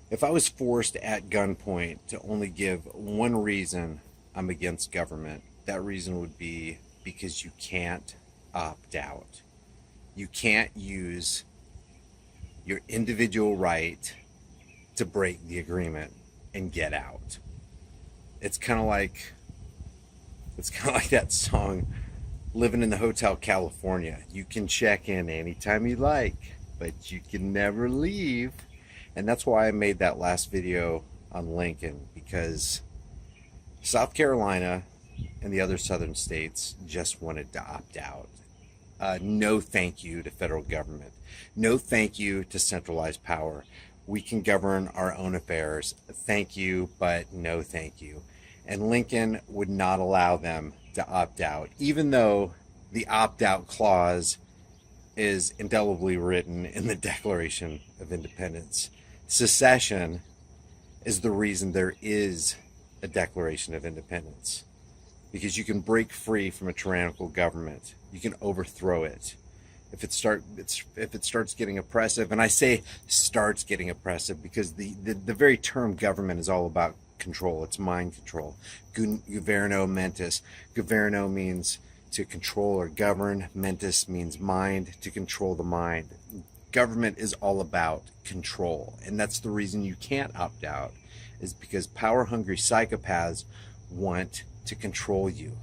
If I was forced at gunpoint to only give one reason I'm against government, that reason would be because you can't opt out. You can't use your individual right to break the agreement and get out. It's kind of like that song Living in the Hotel California. You can check in anytime you like, but you can never leave. And that's why I made that last video on Lincoln, because South Carolina and the other southern states just wanted to opt out. No thank you to federal government. No thank you to centralized power. We can govern our own affairs. Thank you, but no thank you. And Lincoln would not allow them to opt out, even though the opt-out clause is indelibly written in the Declaration of Independence. Secession is the reason there is a Declaration of Independence, because you can break free from a tyrannical government. You can overthrow it. If it starts getting oppressive, and I say starts getting oppressive because the very term government is all about control. It's mind control. Governo mentis. Governo means to control or govern. Mentis means mind, to control the mind. Government is all about control, and that's the reason you can't opt out, is because power-hungry psychopaths want to control you.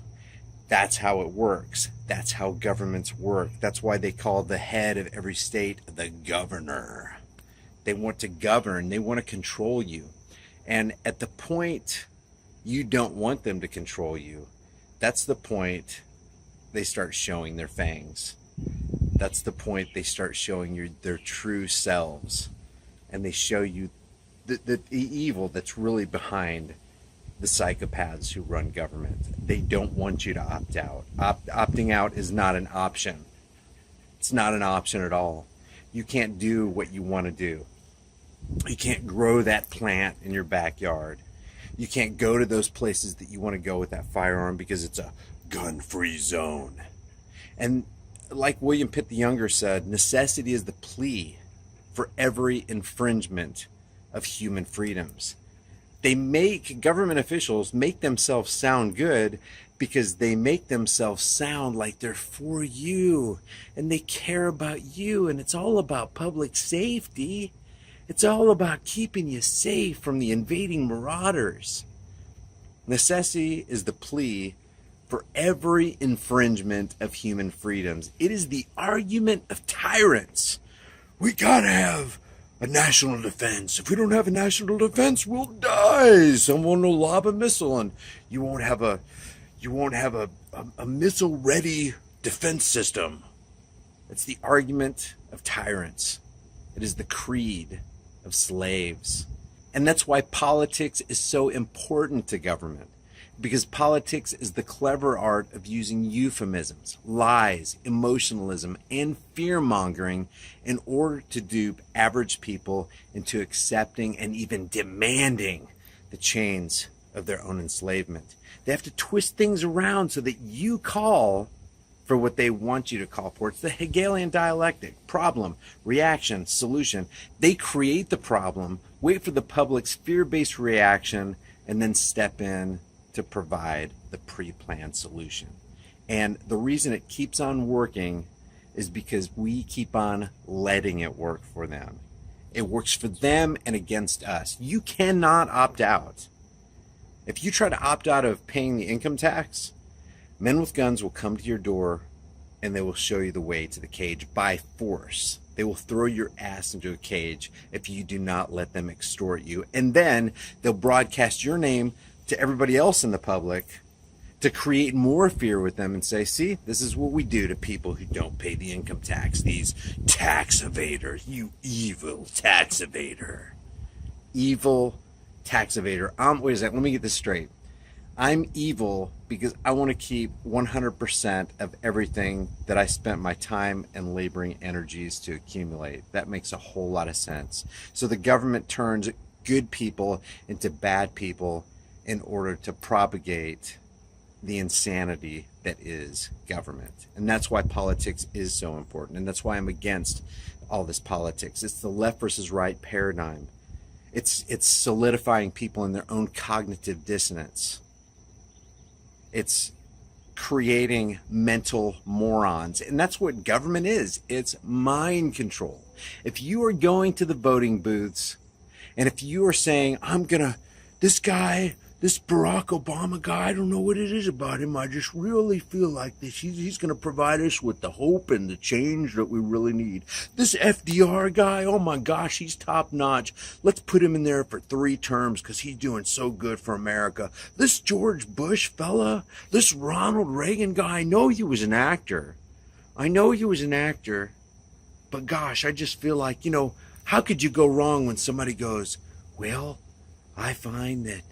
That's how it works. That's how governments work. That's why they call the head of every state the governor. They want to govern. They want to control you. And at the point you don't want them to control you, that's the point they start showing their fangs. That's the point they start showing their true selves. And they show you the evil that's really behind the psychopaths who run government. They don't want you to opt out. Opting out is not an option. It's not an option at all. You can't do what you want to do. You can't grow that plant in your backyard. You can't go to those places that you want to go with that firearm because it's a gun-free zone. And like William Pitt the Younger said, necessity is the plea for every infringement of human freedoms. Government officials make themselves sound good because they make themselves sound like they're for you and they care about you, and it's all about public safety. It's all about keeping you safe from the invading marauders. Necessity is the plea for every infringement of human freedoms. It is the argument of tyrants. We gotta have a national defense. If we don't have a national defense, we'll die. Someone will lob a missile and you won't have a missile ready defense system. It's the argument of tyrants. It is the creed of slaves. And that's why politics is so important to government, because politics is the clever art of using euphemisms, lies, emotionalism, and fear-mongering in order to dupe average people into accepting and even demanding the chains of their own enslavement. They have to twist things around so that you call for what they want you to call for. It's the Hegelian dialectic: problem, reaction, solution. They create the problem, wait for the public's fear-based reaction, and then step in to provide the pre-planned solution. And the reason it keeps on working is because we keep on letting it work for them. It works for them and against us. You cannot opt out. If you try to opt out of paying the income tax, men with guns will come to your door and they will show you the way to the cage by force. They will throw your ass into a cage if you do not let them extort you. And then they'll broadcast your name to everybody else in the public to create more fear with them and say, see, this is what we do to people who don't pay the income tax. These tax evaders, you evil tax evader. Evil tax evader. Wait a second, let me get this straight. I'm evil because I want to keep 100% of everything that I spent my time and laboring energies to accumulate. That makes a whole lot of sense. So the government turns good people into bad people in order to propagate the insanity that is government. And that's why politics is so important. And that's why I'm against all this politics. It's the left versus right paradigm. It's solidifying people in their own cognitive dissonance. It's creating mental morons. And that's what government is. It's mind control. If you are going to the voting booths and if you are saying, this guy, this Barack Obama guy, I don't know what it is about him. I just really feel like this. He's going to provide us with the hope and the change that we really need. This FDR guy, oh my gosh, he's top notch. Let's put him in there for 3 terms because he's doing so good for America. This George Bush fella, this Ronald Reagan guy, I know he was an actor. But gosh, I just feel like, how could you go wrong when somebody goes, well, I find that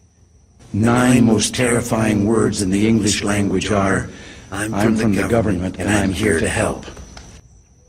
9 most terrifying words in the English language are, I'm from the government and I'm here to help.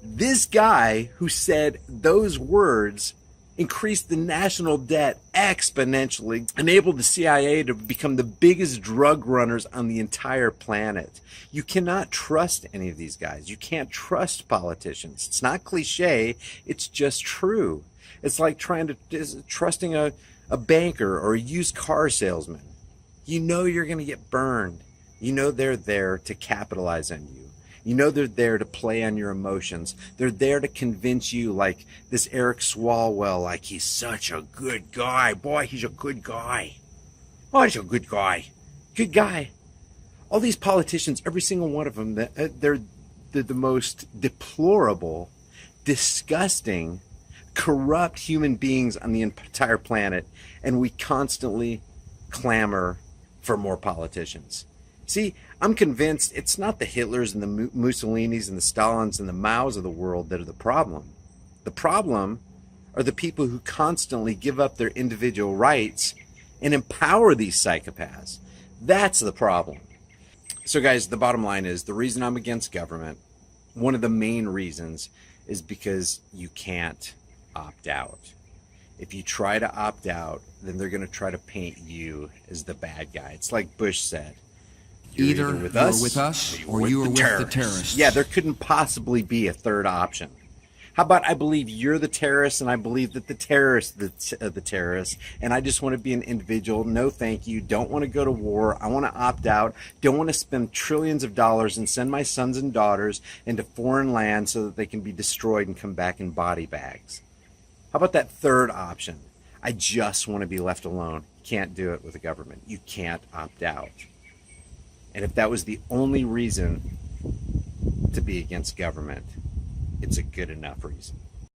This guy who said those words increased the national debt exponentially, enabled the CIA to become the biggest drug runners on the entire planet. You cannot trust any of these guys. You can't trust politicians. It's not cliche. It's just true. It's like trusting a banker or a used car salesman. You know you're going to get burned. You know they're there to capitalize on you. You know they're there to play on your emotions. They're there to convince you, like this Eric Swalwell, like he's such a good guy. Boy, he's a good guy. Oh, he's a good guy. Good guy. All these politicians, every single one of them, they're the most deplorable, disgusting, corrupt human beings on the entire planet. And we constantly clamor for more politicians. See, I'm convinced it's not the Hitlers and the Mussolinis and the Stalins and the Maos of the world that are the problem. The problem are the people who constantly give up their individual rights and empower these psychopaths. That's the problem. So guys, the bottom line is the reason I'm against government, one of the main reasons, is because you can't opt out. If you try to opt out, then they're going to try to paint you as the bad guy. It's like Bush said. Either you're with us or you are with the terrorists. Yeah, there couldn't possibly be a third option. How about I believe you're the terrorist and I believe that the terrorist the terrorist, and I just want to be an individual. No thank you. Don't want to go to war. I want to opt out. Don't want to spend trillions of dollars and send my sons and daughters into foreign lands so that they can be destroyed and come back in body bags. How about that third option? I just want to be left alone. You can't do it with the government. You can't opt out. And if that was the only reason to be against government, it's a good enough reason.